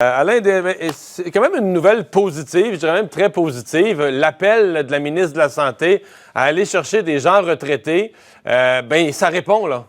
Alain, c'est quand même une nouvelle positive, je dirais même très positive, l'appel de la ministre de la Santé à aller chercher des gens retraités. Ça répond, là.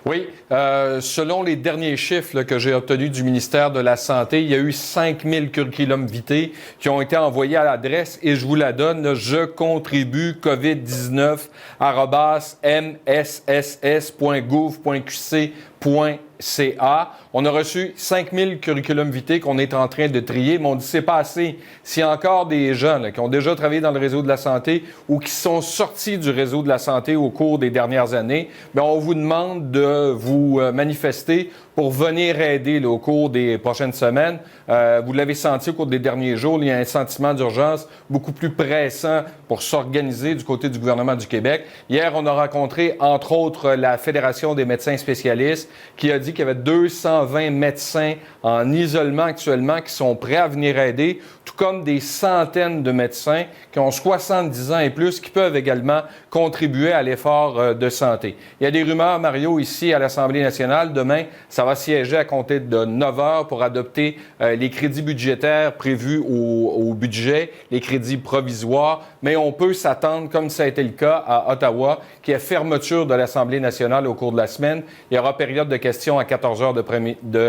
Oui, selon les derniers chiffres là, que j'ai obtenus du ministère de la Santé, il y a eu 5000 curriculum vitae qui ont été envoyés à l'adresse et je vous la donne, là, je contribue covid19@msss.gouv.qc.ca. On a reçu 5000 curriculum vitae qu'on est en train de trier, mais on dit c'est pas assez. S'il y a encore des jeunes là, qui ont déjà travaillé dans le réseau de la santé ou qui sont sortis du réseau de la santé au cours des dernières années, bien, on vous demande de vous manifester pour venir aider là, au cours des prochaines semaines. Vous l'avez senti au cours des derniers jours, il y a un sentiment d'urgence beaucoup plus pressant pour s'organiser du côté du gouvernement du Québec. Hier, on a rencontré, entre autres, la Fédération des médecins spécialistes qui a dit qu'il y avait 220 médecins en isolement actuellement qui sont prêts à venir aider, tout comme des centaines de médecins qui ont 70 ans et plus qui peuvent également contribuer à l'effort de santé. Il y a des rumeurs, Mario, ici à l'Assemblée nationale. Demain, ça va siéger à compter de 9 heures pour adopter les crédits budgétaires prévus au budget, les crédits provisoires, mais on peut s'attendre, comme ça a été le cas à Ottawa, qu'il y ait fermeture de l'Assemblée nationale au cours de la semaine. Il y aura période de questions à 14 heures de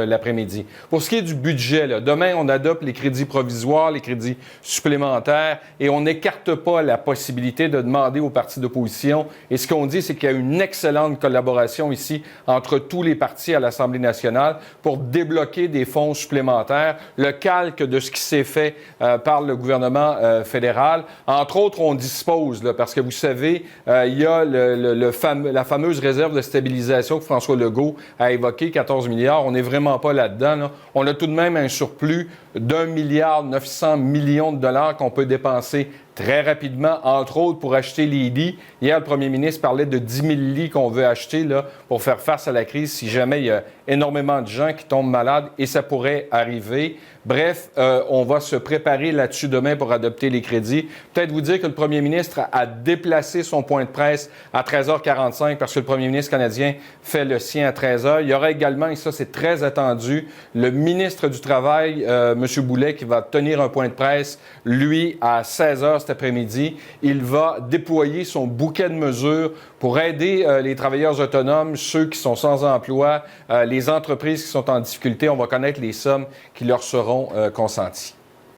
l'après-midi. Pour ce qui est du budget, là, demain, on adopte les crédits provisoires, les crédits supplémentaires, et on n'écarte pas la possibilité de demander aux partis d'opposition. Et ce qu'on dit, c'est qu'il y a une excellente collaboration ici entre tous les partis à l'Assemblée nationale pour débloquer des fonds supplémentaires, le calque de ce qui s'est fait par le gouvernement fédéral. Entre autres, on dispose, là, parce que vous savez, il y a la fameuse réserve de stabilisation que François Legault a évoquée, 14 milliards. On n'est vraiment pas là-dedans. Là. On a tout de même un surplus d'1,9 milliard de dollars qu'on peut dépenser très rapidement, entre autres pour acheter les lits. Hier, le premier ministre parlait de 10 000 lits qu'on veut acheter là, pour faire face à la crise si jamais il y a énormément de gens qui tombent malades et ça pourrait arriver. Bref, on va se préparer là-dessus demain pour adopter les crédits. Peut-être vous dire que le premier ministre a déplacé son point de presse à 13h45 parce que le premier ministre canadien fait le sien à 13h. Il y aura également, et ça c'est très attendu, le ministre du Travail, M. Boulet, qui va tenir un point de presse, lui, à 16h cet après-midi. Il va déployer son bouquet de mesures pour aider les travailleurs autonomes, ceux qui sont sans emploi, les entreprises qui sont en difficulté. On va connaître les sommes qui leur seront consenties.